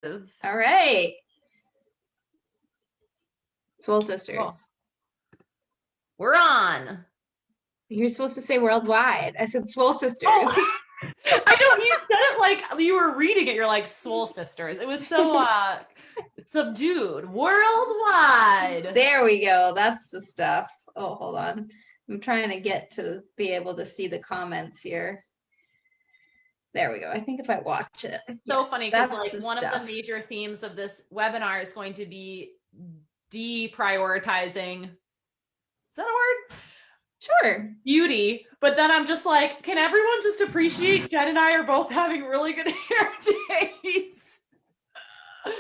All right. Swole Sisters. Cool. We're on. You're supposed to say worldwide. I said Swole Sisters. Oh. I know, you said it like you were reading it. You're like, Swole Sisters. It was so subdued. Worldwide. There we go. That's the stuff. Oh, hold on. I'm trying to get to be able to see the comments here. There we go. I think if I watch it. So yes, funny because that's like one of the major themes of this webinar is going to be deprioritizing. Is that a word? Sure. Beauty. But then I'm just like, can everyone just appreciate Jen and I are both having really good hair days?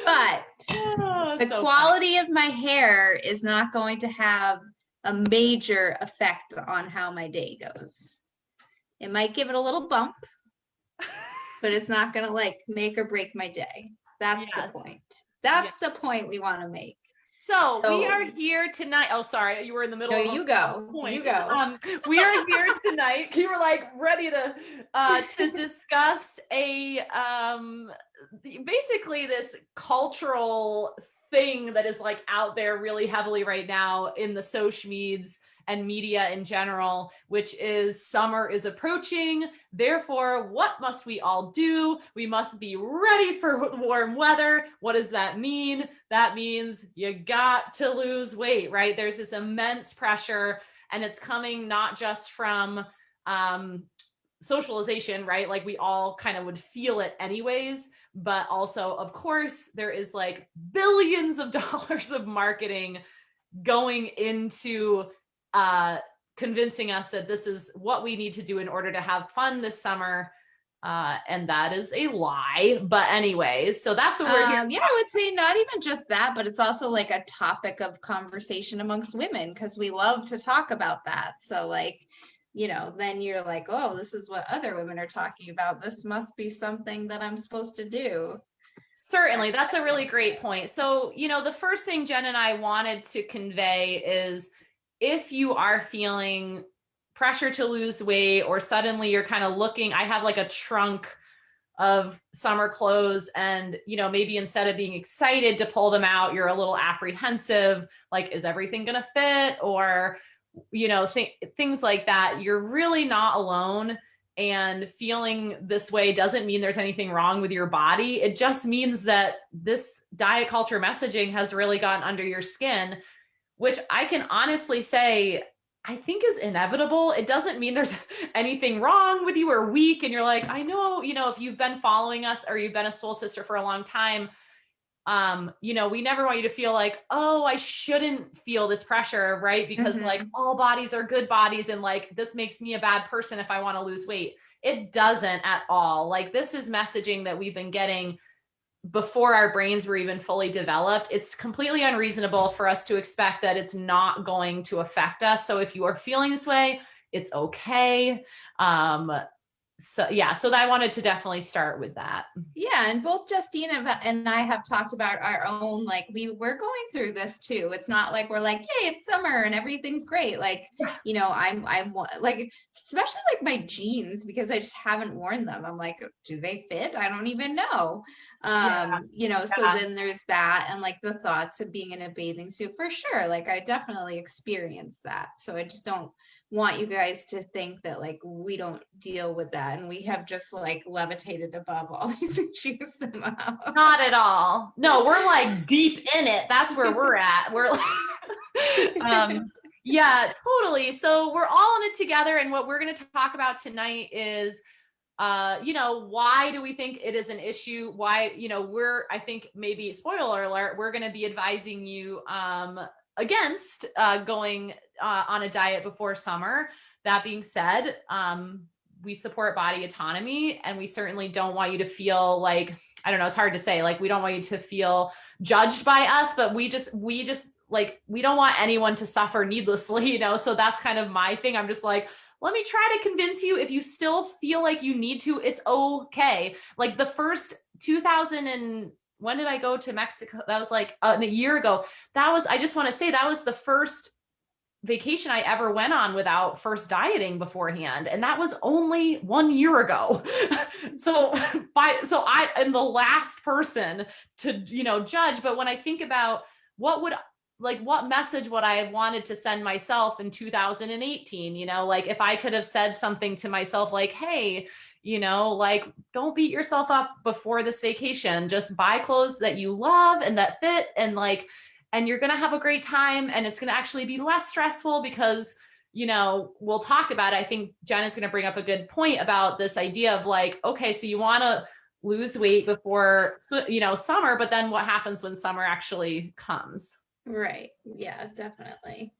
But the so quality of my hair is not going to have a major effect on how my day goes. It might give it a little bump, but it's not going to like make or break my day. That's the point. That's the point we want to make. So we are here tonight. Oh, sorry, you were in the middle. No, of you go. Point. You go. We are here tonight. You were like ready to discuss a basically this cultural thing that is like out there really heavily right now in the social medias and media in general, which is summer is approaching. Therefore, what must we all do? We must be ready for warm weather. What does that mean? That means you got to lose weight, right? There's this immense pressure, and it's coming not just from socialization, right? Like we all kind of would feel it anyways, but also, of course, there is like billions of dollars of marketing going into convincing us that this is what we need to do in order to have fun this summer. And that is a lie. But anyways, so that's what we're here. Yeah, I would say not even just that, but it's also like a topic of conversation amongst women because we love to talk about that. So like, you know, then you're like, oh, this is what other women are talking about. This must be something that I'm supposed to do. Certainly, that's a really great point. So, you know, the first thing Jen and I wanted to convey is if you are feeling pressure to lose weight or suddenly you're kind of looking, I have like a trunk of summer clothes and, you know, maybe instead of being excited to pull them out, you're a little apprehensive, like, is everything going to fit? Or, you know, things like that. You're really not alone. And feeling this way doesn't mean there's anything wrong with your body. It just means that this diet culture messaging has really gotten under your skin, which I can honestly say, I think is inevitable. It doesn't mean there's anything wrong with you or weak. And you're like, I know, you know, if you've been following us or you've been a Swole Sister for a long time, you know, we never want you to feel like, oh, I shouldn't feel this pressure, right? Because like all bodies are good bodies and like this makes me a bad person if I want to lose weight. It doesn't at all. Like this is messaging that we've been getting before our brains were even fully developed. It's completely unreasonable for us to expect that it's not going to affect us. So if you are feeling this way, it's okay. So yeah, so I wanted to definitely start with that. Yeah, and both Justine and I have talked about our own, like we're going through this too. It's not like we're like, hey, it's summer and everything's great. Like, you know, I'm like, especially like my jeans because I just haven't worn them. I'm like, do they fit? I don't even know. You know, so then there's that and like the thoughts of being in a bathing suit for sure. Like I definitely experienced that. So I just don't want you guys to think that like we don't deal with that and we have just like levitated above all these issues somehow. Not at all. No, we're like deep in it. That's where we're at. We're like, yeah, totally. So we're all in it together. And what we're going to talk about tonight is, you know, why do we think it is an issue? Why, you know, I think maybe spoiler alert, we're going to be advising you, against going on a diet before summer. That being said, we support body autonomy and we certainly don't want you to feel like, I don't know, it's hard to say, like, we don't want you to feel judged by us, but we just like, we don't want anyone to suffer needlessly, you know? So that's kind of my thing. I'm just like, let me try to convince you if you still feel like you need to, it's okay. Like the first 2000 and when did I go to Mexico? That was like a year ago. That was, I just want to say that was the first vacation I ever went on without first dieting beforehand. And that was only 1 year ago. So I am the last person to, judge. But when I think about what message would I have wanted to send myself in 2018, like if I could have said something to myself like, hey, like don't beat yourself up before this vacation, just buy clothes that you love and that fit, and you're going to have a great time, and it's going to actually be less stressful because, we'll talk about it. I think Jen is going to bring up a good point about this idea of like, okay, so you want to lose weight before, summer, but then what happens when summer actually comes? Right. Yeah, definitely.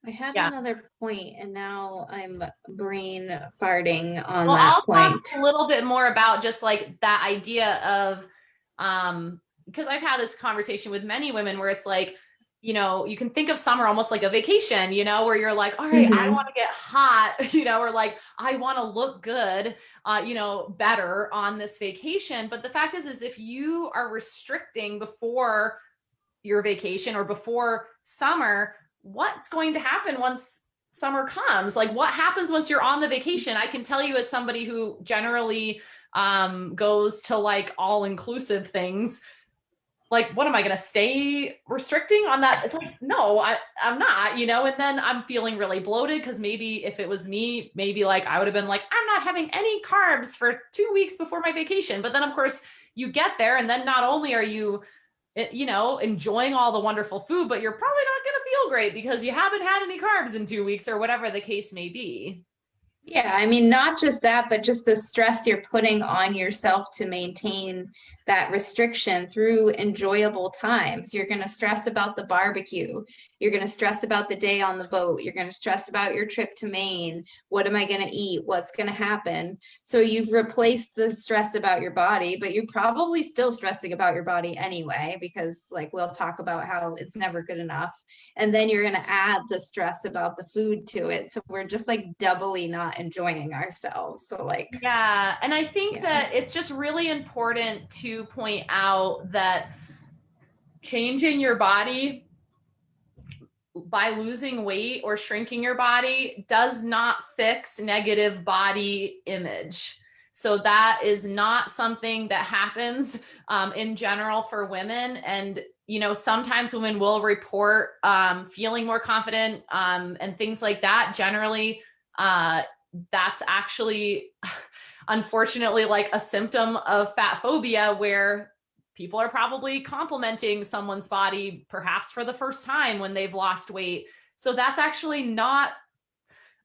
I had Yeah. another point and now I'm brain farting on Well, that I'll point. talk a little bit more about just like that idea of, because I've had this conversation with many women where it's like, you can think of summer almost like a vacation, where you're like, all right, I want to get hot, or like, I want to look good, better on this vacation. But the fact is if you are restricting before your vacation or before summer, what's going to happen once summer comes? Like what happens once you're on the vacation? I can tell you as somebody who generally goes to like all-inclusive things, like, what am I going to stay restricting on that? It's like, no, I'm not, and then I'm feeling really bloated because maybe if it was me, maybe like I would have been like, I'm not having any carbs for 2 weeks before my vacation. But then of course you get there and then not only are you, enjoying all the wonderful food, but you're probably not going to feel great because you haven't had any carbs in 2 weeks or whatever the case may be. Yeah, I mean, not just that, but just the stress you're putting on yourself to maintain that restriction through enjoyable times. You're going to stress about the barbecue. You're going to stress about the day on the boat. You're going to stress about your trip to Maine. What am I going to eat? What's going to happen? So you've replaced the stress about your body, but you're probably still stressing about your body anyway, because like we'll talk about how it's never good enough. And then you're going to add the stress about the food to it. So we're just like doubly not enjoying ourselves. So like, yeah. And I think that it's just really important to point out that changing your body by losing weight or shrinking your body does not fix negative body image. So that is not something that happens in general for women. And, sometimes women will report feeling more confident and things like that. Generally, that's actually, unfortunately, like a symptom of fat phobia, where people are probably complimenting someone's body perhaps for the first time when they've lost weight. So that's actually not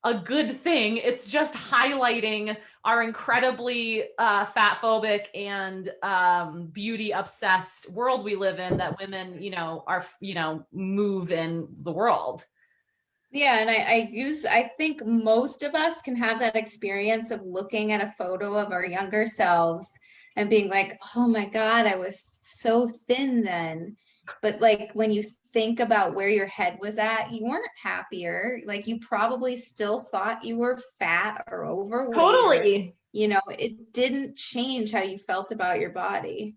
a good thing. It's just highlighting our incredibly fat phobic and beauty obsessed world we live in, that women, are, move in the world. Yeah, and I think most of us can have that experience of looking at a photo of our younger selves and being like, oh my God, I was so thin then. But like when you think about where your head was at, you weren't happier. Like you probably still thought you were fat or overweight. Totally. Or, it didn't change how you felt about your body.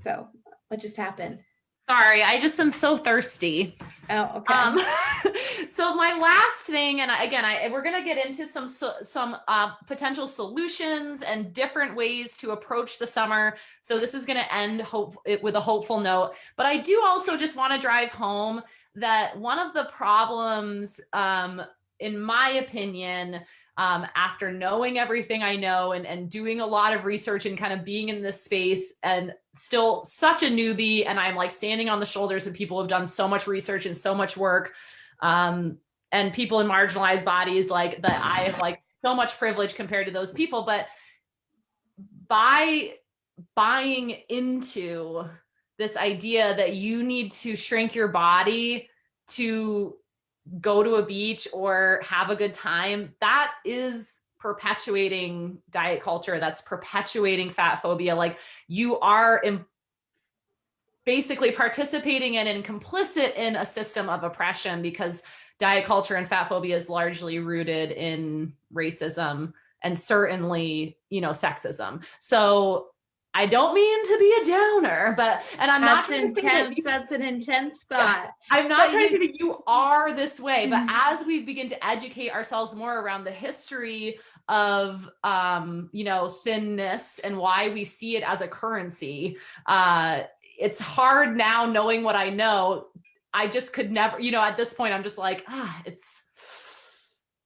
So what just happened? Sorry, I just am so thirsty. Oh, okay. So my last thing, and again, we're going to get into some potential solutions and different ways to approach the summer. So this is going to end with a hopeful note. But I do also just want to drive home that one of the problems, in my opinion, after knowing everything I know and doing a lot of research and kind of being in this space and still such a newbie, and I'm like standing on the shoulders of people who've done so much research and so much work, and people in marginalized bodies, like that I have like so much privilege compared to those people. But by buying into this idea that you need to shrink your body to go to a beach or have a good time, that is perpetuating diet culture. That's perpetuating fat phobia. Like you are basically participating in and complicit in a system of oppression, because diet culture and fat phobia is largely rooted in racism and certainly, sexism. So I don't mean to be a downer, there, and I'm not That's intense. That's an intense thought. I'm not trying to say that you are this way, but as we begin to educate ourselves more around the history of, thinness and why we see it as a currency, it's hard now knowing what I know. I just could never, at this point, I'm just like,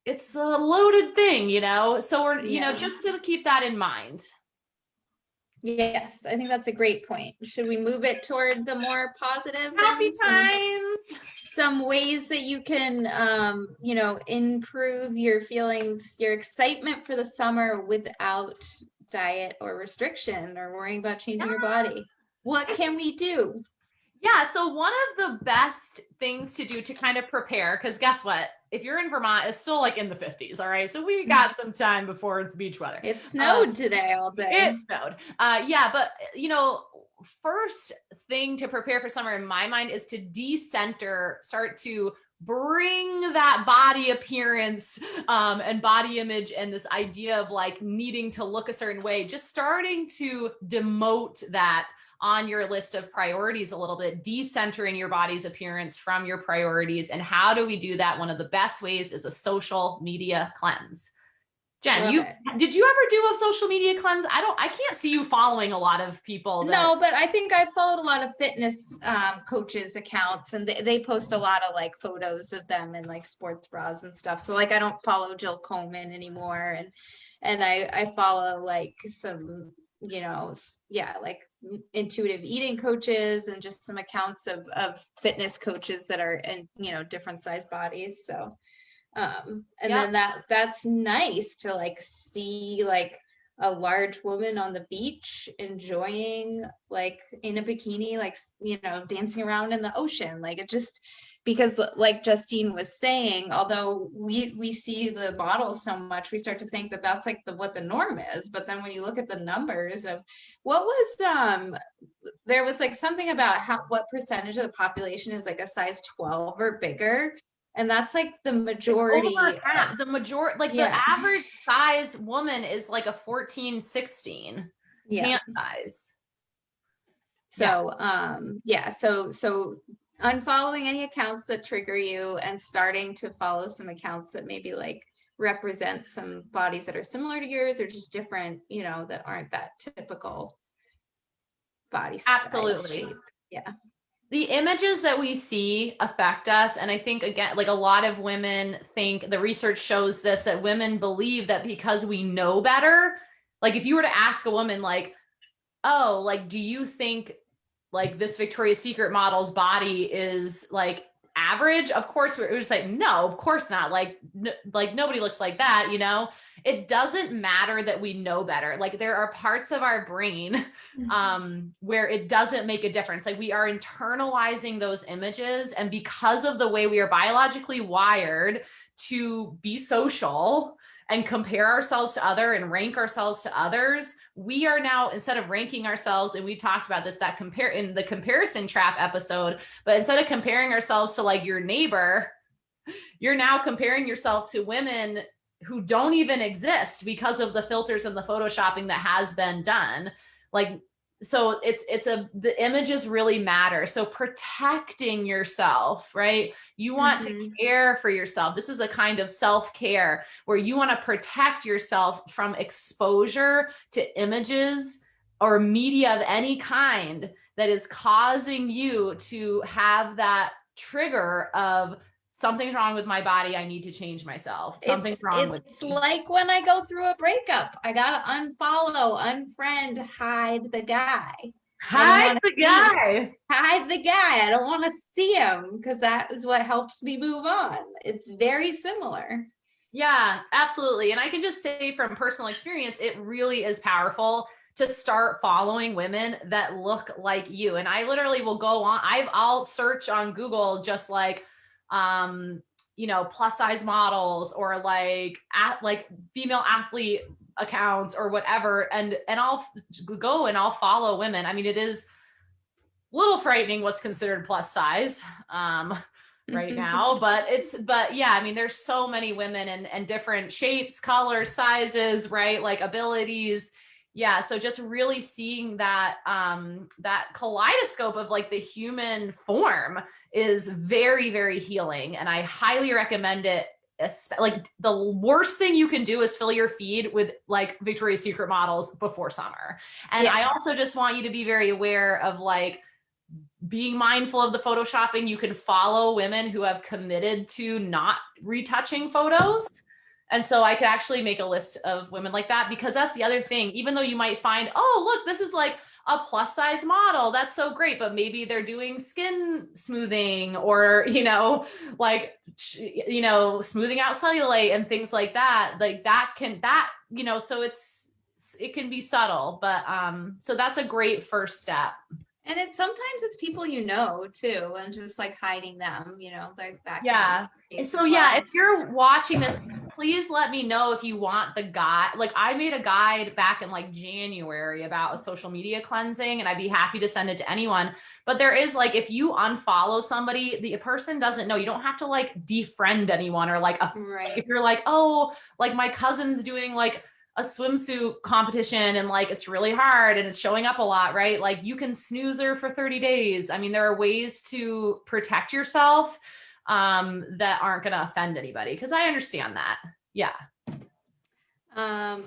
it's a loaded thing, so we're, just to keep that in mind. Yes, I think that's a great point. Should we move it toward the more positive? Happy times. Some ways that you can, improve your feelings, your excitement for the summer without diet or restriction or worrying about changing your body. What can we do? Yeah, so one of the best things to do to kind of prepare, because guess what? If you're in Vermont, it's still like in the 50s, all right? So we got some time before it's beach weather. It snowed today all day. It snowed. But first thing to prepare for summer in my mind is to decenter, start to bring that body appearance and body image and this idea of like needing to look a certain way, just starting to demote that on your list of priorities a little bit, decentering your body's appearance from your priorities. And how do we do that? One of the best ways is a social media cleanse. Jen, did you ever do a social media cleanse? I can't see you following a lot of people. No, but I think I've followed a lot of fitness coaches accounts, and they post a lot of like photos of them in like sports bras and stuff. So like I don't follow Jill Coleman anymore, and I follow like some, like intuitive eating coaches and just some accounts of fitness coaches that are in, different size bodies. So then that's nice to like see like a large woman on the beach enjoying like in a bikini, like, dancing around in the ocean. Like it just, because like Justine was saying, although we see the models so much, we start to think that that's like what the norm is. But then when you look at the numbers of what was, there was like something about what percentage of the population is like a size 12 or bigger. And that's like the majority. The average size woman is like a 14, 16 pant size. So, so unfollowing any accounts that trigger you and starting to follow some accounts that maybe like represent some bodies that are similar to yours or just different, that aren't that typical body size. Absolutely. Shape. Yeah. The images that we see affect us. And I think, again, like a lot of women think, the research shows this, that women believe that because we know better, like if you were to ask a woman like, oh, like, do you think like this Victoria's Secret model's body is like average? Of course, we're just like, no, of course not. Like nobody looks like that, It doesn't matter that we know better. Like there are parts of our brain where it doesn't make a difference. Like we are internalizing those images. And because of the way we are biologically wired to be social and compare ourselves to and rank ourselves to others, we are now, instead of ranking ourselves, and we talked about this, in the comparison trap episode, but instead of comparing ourselves to like your neighbor, you're now comparing yourself to women who don't even exist because of the filters and the photoshopping that has been done. Like, so the images really matter. So protecting yourself, right? You want to care for yourself. This is a kind of self-care where you want to protect yourself from exposure to images or media of any kind that is causing you to have that trigger of something's wrong with my body. I need to change myself. Something's wrong with me. It's like when I go through a breakup, I gotta unfollow, unfriend, hide the guy. Hide the guy. I don't want to see him because that is what helps me move on. It's very similar. Yeah, absolutely. And I can just say from personal experience, it really is powerful to start following women that look like you. And I literally will go on, I'll search on Google just like, plus size models or like female athlete accounts or whatever. And I'll go and I'll follow women. I mean, it is a little frightening what's considered plus size, right now, but yeah, I mean, there's so many women and different shapes, colors, sizes, right? Like abilities, Yeah, so just really seeing that that kaleidoscope of like the human form is very, very healing, and I highly recommend it. Like the worst thing you can do is fill your feed with like Victoria's Secret models before summer. And Yeah. I also just want you to be very aware of like being mindful of the photoshopping. You can follow women who have committed to not retouching photos. And so I could actually make a list of women like that, because that's the other thing. Even though you might find, oh, look, this is like a plus size model. That's so great. But maybe they're doing skin smoothing or, like, smoothing out cellulite and things like that. Like so it can be subtle, but so that's a great first step. And sometimes it's people too, and just like hiding them, like that. Yeah. So yeah, if you're watching this, please let me know if you want the guide. Like I made a guide back in like January about a social media cleansing, and I'd be happy to send it to anyone. But there is like, if you unfollow somebody, the person doesn't know. You don't have to like defriend anyone or like if you're like, oh, like my cousin's doing like a swimsuit competition and like it's really hard and it's showing up a lot, right? Like you can snooze her for 30 days. I mean, there are ways to protect yourself that aren't going to offend anybody, because I understand that. Yeah.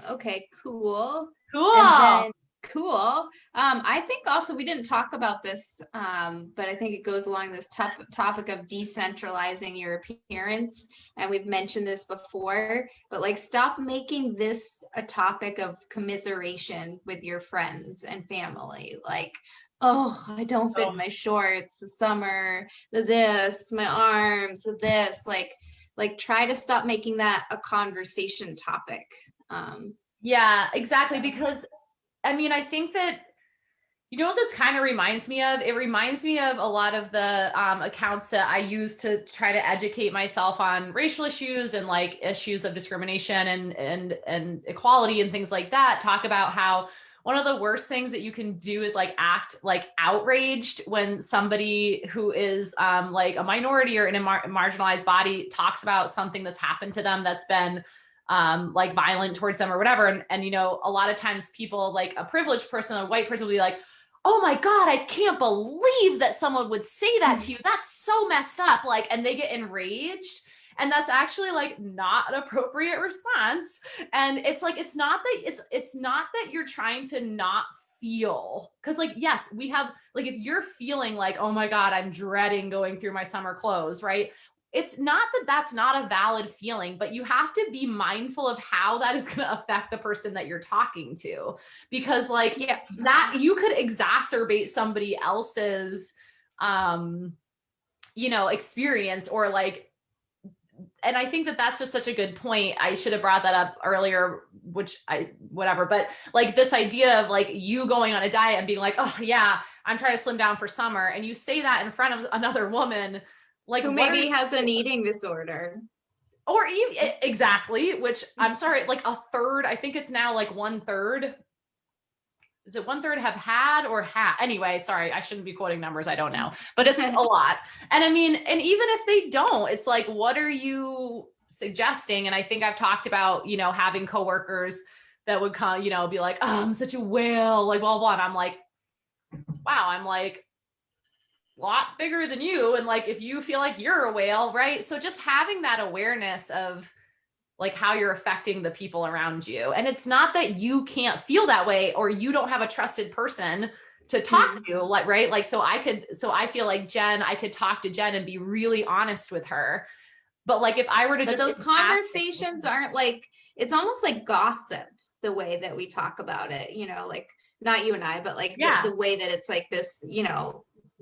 Okay, cool. Cool. Cool. I think also we didn't talk about this, but I think it goes along this topic of decentralizing your appearance. And we've mentioned this before, but like stop making this a topic of commiseration with your friends and family. Like, oh, I don't fit in my shorts, the summer, my arms, this, like try to stop making that a conversation topic. Yeah, exactly. Because I mean, I think that, what this kind of reminds me of? It reminds me of a lot of the accounts that I use to try to educate myself on racial issues and like issues of discrimination and equality and things like that. Talk about how one of the worst things that you can do is like act like outraged when somebody who is like a minority or in a marginalized body talks about something that's happened to them that's been like violent towards them or whatever. And a lot of times people, like a privileged person, a white person, will be like, oh my God, I can't believe that someone would say that to you. That's so messed up. Like, and they get enraged. And that's actually like not an appropriate response. And it's like, it's not that you're trying to not feel, because like, yes, we have, like, if you're feeling like, oh my God, I'm dreading going through my summer clothes, right? It's not that that's not a valid feeling, but you have to be mindful of how that is going to affect the person that you're talking to, because like that you could exacerbate somebody else's, experience, or like, and I think that that's just such a good point. I should have brought that up earlier, whatever. But like this idea of like you going on a diet and being like, oh yeah, I'm trying to slim down for summer. And you say that in front of another woman, like who maybe has an eating disorder, or even exactly, which I'm sorry, like a third, I think it's now like 1/3. Is it 1/3 have had or anyway, sorry, I shouldn't be quoting numbers. I don't know, but it's a lot. And I mean, and even if they don't, it's like, what are you suggesting? And I think I've talked about, having coworkers that would come, be like, oh, I'm such a whale, like blah, blah. And I'm like, wow, I'm like, lot bigger than you, and like if you feel like you're a whale, right? So just having that awareness of like how you're affecting the people around you. And it's not that you can't feel that way or you don't have a trusted person to talk to, like, right? Like, so I feel like I could talk to Jen and be really honest with her. But like if I were to but those conversations aren't like, it's almost like gossip the way that we talk about it, like not you and I, but like the way that it's like this,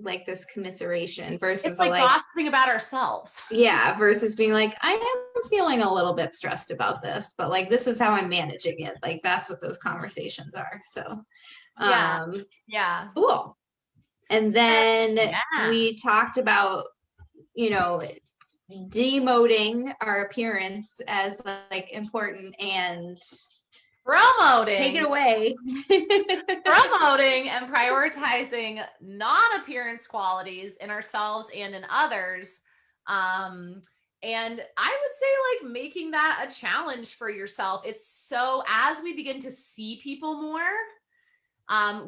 like this commiseration versus it's like gossiping about ourselves. Yeah, versus being like, I am feeling a little bit stressed about this, but like this is how I'm managing it. Like that's what those conversations are. So yeah. Cool. And then we talked about, demoting our appearance as like important and promoting. Take it away. Promoting and prioritizing non-appearance qualities in ourselves and in others. And I would say like making that a challenge for yourself. It's so, as we begin to see people more,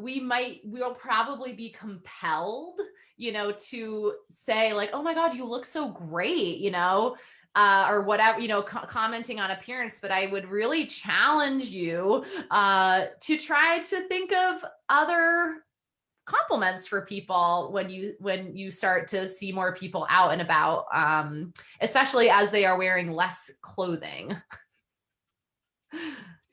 we'll probably be compelled, to say like, oh my God, you look so great, or whatever, commenting on appearance. But I would really challenge you to try to think of other compliments for people when you start to see more people out and about, especially as they are wearing less clothing.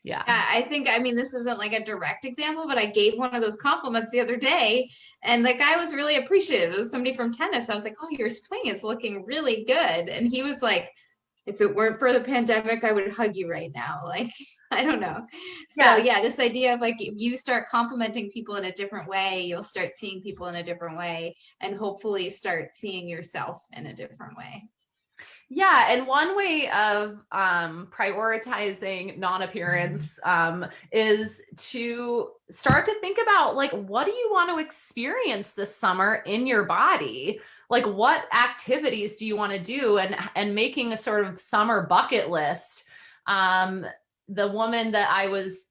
Yeah. I think, I mean, this isn't like a direct example, but I gave one of those compliments the other day, and the guy was really appreciative. It was somebody from tennis. I was like, oh, your swing is looking really good. And he was like, if it weren't for the pandemic, I would hug you right now. Like, I don't know. So yeah, this idea of like, if you start complimenting people in a different way, you'll start seeing people in a different way, and hopefully start seeing yourself in a different way. Yeah. And one way of prioritizing non-appearance is to start to think about like, what do you want to experience this summer in your body? Like, what activities do you want to do? And making a sort of summer bucket list. The woman that I was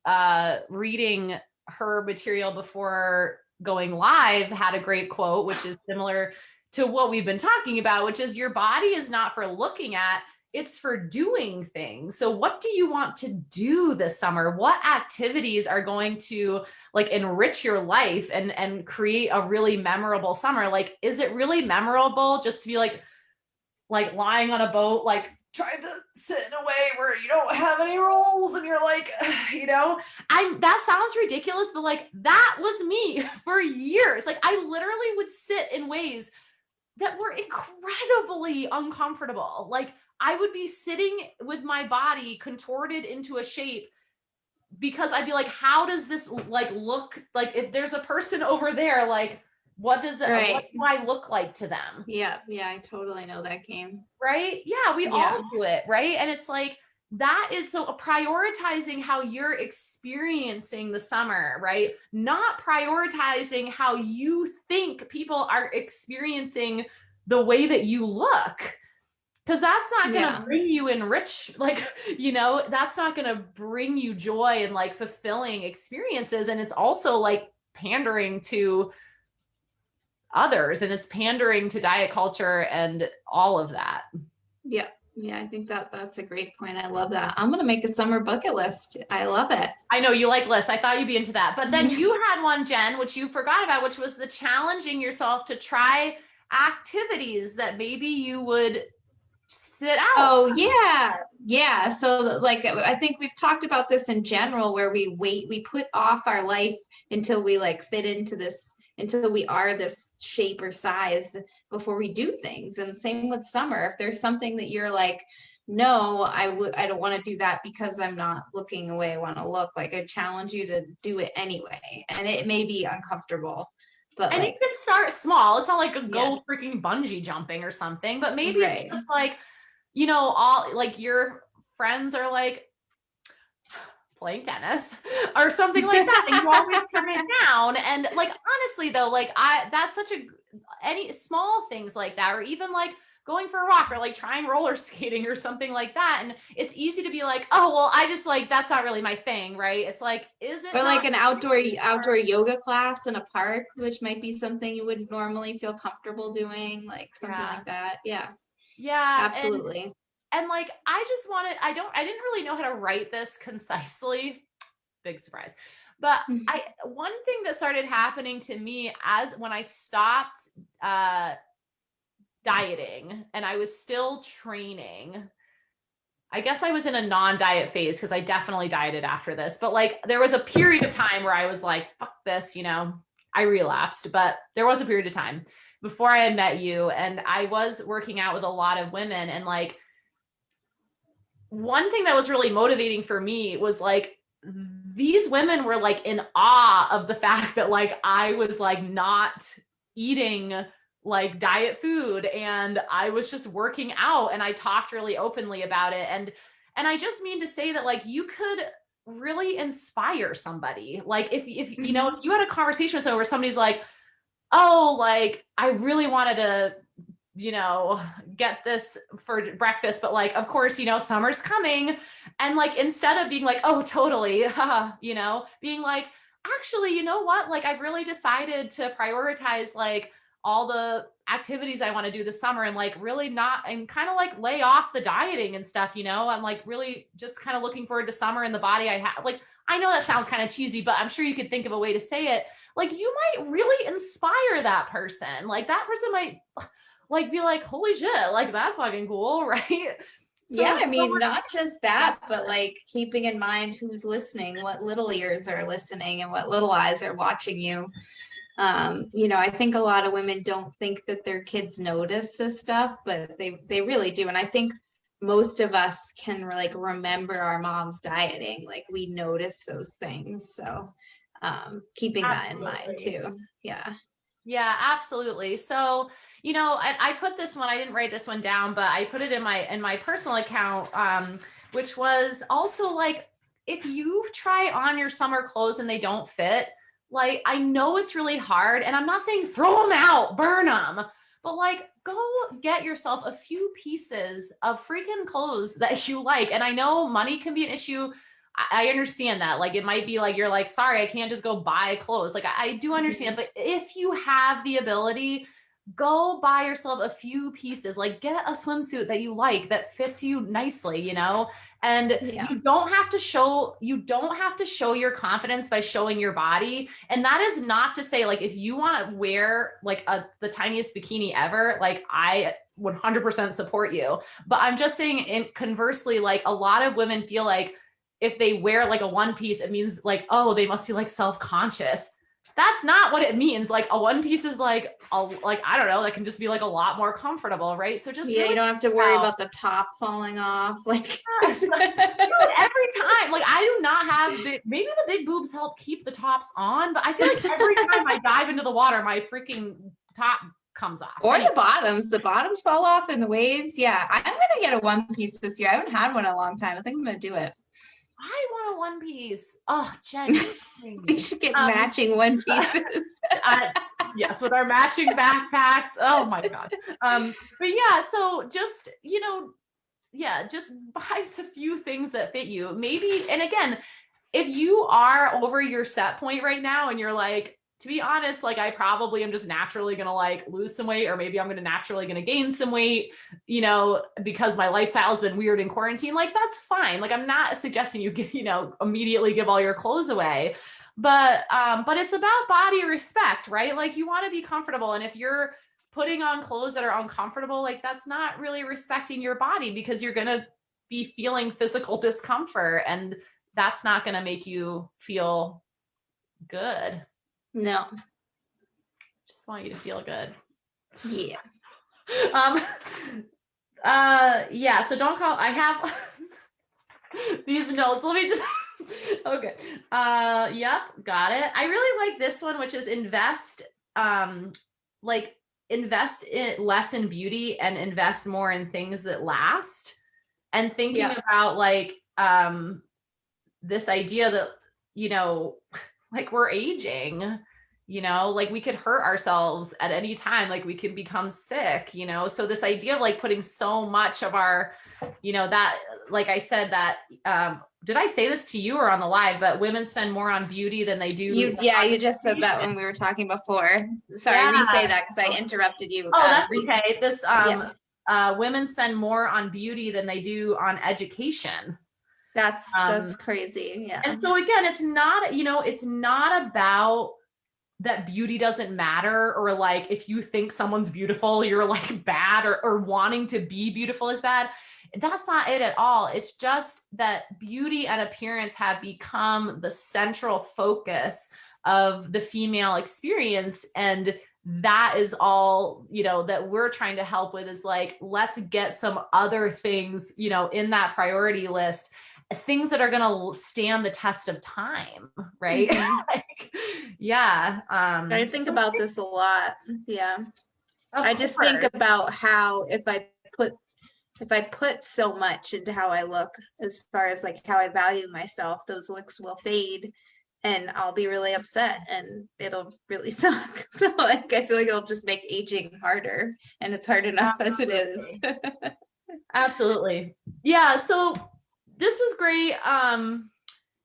reading her material before going live had a great quote, which is similar to what we've been talking about, which is your body is not for looking at, it's for doing things. So what do you want to do this summer? What activities are going to like enrich your life and create a really memorable summer? Like, is it really memorable just to be like lying on a boat, like trying to sit in a way where you don't have any rolls and you're like, that sounds ridiculous, but like that was me for years. Like I literally would sit in ways that were incredibly uncomfortable. Like I would be sitting with my body contorted into a shape because I'd be like, how does this like look like if there's a person over there, like what do I look like to them? Yeah. I totally know that game. Right? Yeah, we all do it, right? And it's like, that is so prioritizing how you're experiencing the summer, right? Not prioritizing how you think people are experiencing the way that you look. Because that's not going to bring you that's not going to bring you joy and like fulfilling experiences. And it's also like pandering to others, and it's pandering to diet culture and all of that. Yeah, I think that's a great point. I love that. I'm going to make a summer bucket list. I love it. I know you like lists. I thought you'd be into that. But then you had one, Jen, which you forgot about, which was the challenging yourself to try activities that maybe you would sit out. Oh, yeah. Yeah. So like, I think we've talked about this in general, where we put off our life until we like fit into this, until we are this shape or size before we do things. And same with summer. If there's something that you're like, no, I don't want to do that because I'm not looking the way I want to look, like I challenge you to do it anyway. And it may be uncomfortable, but and like, it can start small. It's not like go freaking bungee jumping or something, but maybe it's just like, all like your friends are like playing tennis or something like that, and you always turn it down. And like, honestly though, like that's any small things like that, or even like going for a walk or like trying roller skating or something like that. And it's easy to be like, oh, well, I just like, that's not really my thing. Right. It's like, is it? Or like an outdoor yoga class in a park, which might be something you wouldn't normally feel comfortable doing, like something like that. Yeah. Yeah. Absolutely. And like, I didn't really know how to write this concisely. Big surprise. But one thing that started happening to me when I stopped dieting and I was still training, I guess I was in a non-diet phase because I definitely dieted after this, but like there was a period of time where I was like, fuck this, I relapsed, but there was a period of time before I had met you, and I was working out with a lot of women. And like, one thing that was really motivating for me was like, these women were like in awe of the fact that like I was like not eating like diet food, and I was just working out, and I talked really openly about it. And I just mean to say that like you could really inspire somebody. Like if if you had a conversation with someone where somebody's like, oh, like I really wanted to you know, get this for breakfast, but like, of course, you know, summer's coming. And like, instead of being like, oh, totally, you know, being like, actually, you know what? Like, I've really decided to prioritize like all the activities I want to do this summer and like really not, and kind of like lay off the dieting and stuff, you know, I'm like really just kind of looking forward to summer and the body I have. Like, I know that sounds kind of cheesy, but I'm sure you could think of a way to say it. Like, you might really inspire that person. Like, that person might like be like, holy shit, like that's fucking cool, right? So Yeah, I mean, not just that, but like keeping in mind who's listening, what little ears are listening and what little eyes are watching you. You know, I think a lot of women don't think that their kids notice this stuff, but they really do. And I think most of us can like remember our mom's dieting, like we notice those things. So keeping that in mind too. Yeah. Yeah, absolutely. So, you know, I put this one, I didn't write this one down, but I put it in my personal account, which was also like, if you try on your summer clothes and they don't fit, like, I know it's really hard, and I'm not saying throw them out, burn them, but like, go get yourself a few pieces of freaking clothes that you like. And I know money can be an issue. I understand that. Like, it might be like, you're like, sorry, I can't just go buy clothes. Like, I do understand, but if you have the ability, go buy yourself a few pieces, like get a swimsuit that you like, that fits you nicely, you know, and Yeah. you don't have to show your confidence by showing your body. And that is not to say, like, if you want to wear like the tiniest bikini ever, like, I 100% support you. But I'm just saying, conversely, like, a lot of women feel like if they wear like a one piece, it means like, oh, they must be like self-conscious. That's not what it means. Like, a one piece is like, I don't know, that can just be like a lot more comfortable, right? So just really, you don't have to worry about the top falling off. Like, yes. Every time, like, I do not have maybe the big boobs help keep the tops on, but I feel like every time I dive into the water, my freaking top comes off. Or anyway. The bottoms fall off in the waves. Yeah, I'm gonna get a one piece this year. I haven't had one in a long time. I think I'm gonna do it. I want a one piece. Oh, Jen, we should get matching one pieces. Yes, with our matching backpacks. Oh my God. But yeah, so just, you know, yeah, just buy a few things that fit you. Maybe, and again, if you are over your set point right now and you're like, to be honest, like, I probably am just naturally going to like lose some weight, or maybe I'm going to naturally going to gain some weight, you know, because my lifestyle has been weird in quarantine. Like, that's fine. Like, I'm not suggesting you get, you know, immediately give all your clothes away, but it's about body respect, right? Like, you want to be comfortable. And if you're putting on clothes that are uncomfortable, like, that's not really respecting your body, because you're going to be feeling physical discomfort, and that's not going to make you feel good. No. Just want you to feel good. Yeah. Yeah, so don't call. I have these notes. Let me just okay. Yep, got it. I really like this one, which is invest in less in beauty and invest more in things that last. And thinking about like this idea that, you know, like, we're aging, you know, like, we could hurt ourselves at any time, like, we could become sick, you know. So this idea of like putting so much of our, you know, that, like I said, that did I say this to you or on the live, but women spend more on beauty than they do. You just said that when we were talking before. Sorry, re-say that because I interrupted you. Oh, that's okay. This women spend more on beauty than they do on education. That's crazy. Yeah. And so again, it's not, you know, it's not about that beauty doesn't matter, or like, if you think someone's beautiful, you're like bad, or wanting to be beautiful is bad. That's not it at all. It's just that beauty and appearance have become the central focus of the female experience. And that is all, you know, that we're trying to help with, is like, let's get some other things, you know, in that priority list, things that are going to stand the test of time, right? Mm-hmm. Like, yeah. I think about this a lot. Yeah. I just course. think about how if I put so much into how I look, as far as like how I value myself, those looks will fade. and I'll be really upset and it'll really suck. So like I feel like it'll just make aging harder, and it's hard enough as it is. Absolutely. Yeah, so this was great.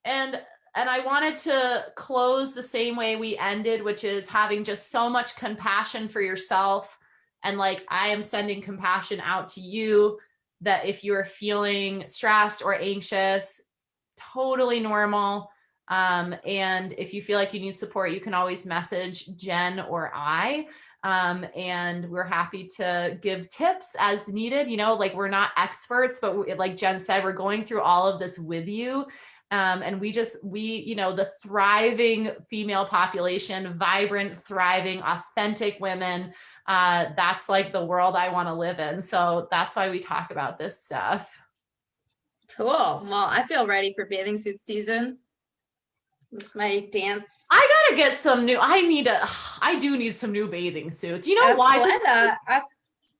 And I wanted to close the same way we ended, which is having just so much compassion for yourself. And like, I am sending compassion out to you that if you're feeling stressed or anxious, totally normal. And if you feel like you need support, you can always message Jen or I. And we're happy to give tips as needed. You know, like we're not experts, but like Jen said, we're going through all of this with you. And we, you know, the thriving female population, vibrant, thriving, authentic women, that's like the world I want to live in. So that's why we talk about this stuff. Cool. Well, I feel ready for bathing suit season. It's my dance. I gotta get some new, I do need some new bathing suits. You know why?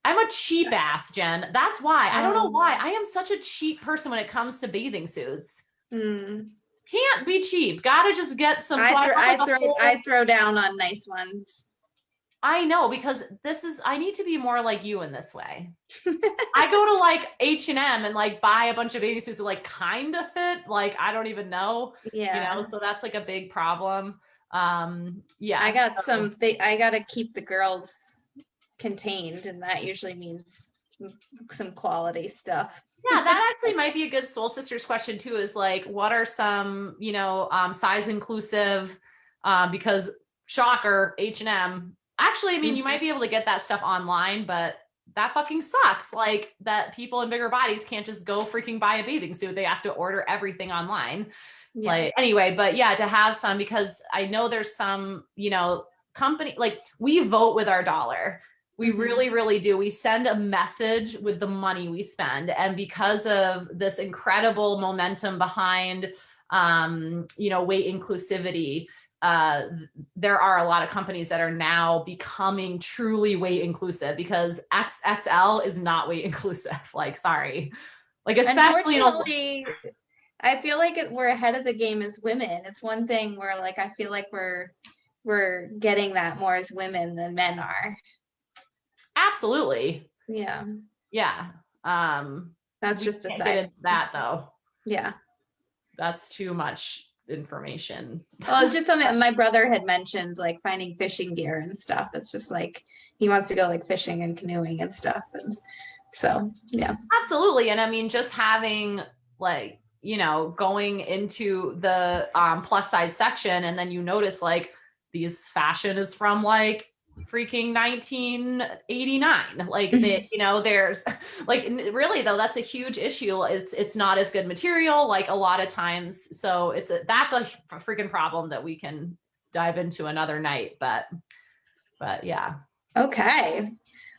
I'm a cheap ass, Jen. That's why. I don't know why. I am such a cheap person when it comes to bathing suits. Can't be cheap. Gotta just get some. I throw down on nice ones. I know, because I need to be more like you in this way. I go to like H&M and like buy a bunch of bathing suits that like kind of fit. Like, I don't even know. Yeah. You know, so that's like a big problem. Yeah. I got I got to keep the girls contained, and that usually means some quality stuff. Yeah, that actually might be a good Soul Sisters question too, is like, what are some, you know, size inclusive, because shocker, H&M. Actually, I mean, you might be able to get that stuff online, but that fucking sucks. Like that people in bigger bodies can't just go freaking buy a bathing suit. They have to order everything online. Yeah. Like anyway, but yeah, to have some, because I know there's some, you know, company, like we vote with our dollar. We really, really do. We send a message with the money we spend. And because of this incredible momentum behind, you know, weight inclusivity, there are a lot of companies that are now becoming truly weight inclusive, because XXL is not weight inclusive. Like, sorry. Like, especially, unfortunately, I feel like we're ahead of the game as women. It's one thing where like, I feel like we're getting that more as women than men are. Absolutely. Yeah. Yeah. That's just a side. Get into that though. Yeah. That's too much information. Well, it's just something that my brother had mentioned, like finding fishing gear and stuff. It's just like he wants to go like fishing and canoeing and stuff. And so, yeah. Absolutely. And I mean, just having like, you know, going into the plus size section, and then you notice like these fashion is from like freaking 1989. Like they, you know, there's like, really though, that's a huge issue. It's not as good material like a lot of times. So that's a freaking problem that we can dive into another night, but yeah. Okay.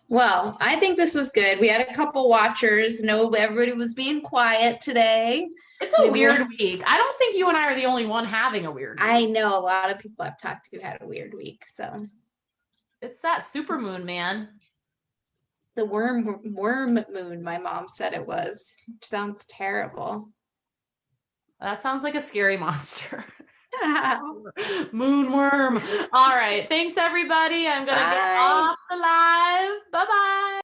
Well, I think this was good. We had a couple watchers. No, everybody was being quiet today. It's a weird week. I don't think you and I are the only one having a weird week. I know a lot of people I've talked to had a weird week. So it's that super moon, man. The worm moon, my mom said it was. Which sounds terrible. That sounds like a scary monster. Moon worm. All right. Thanks, everybody. I'm going to get off the live. Bye-bye.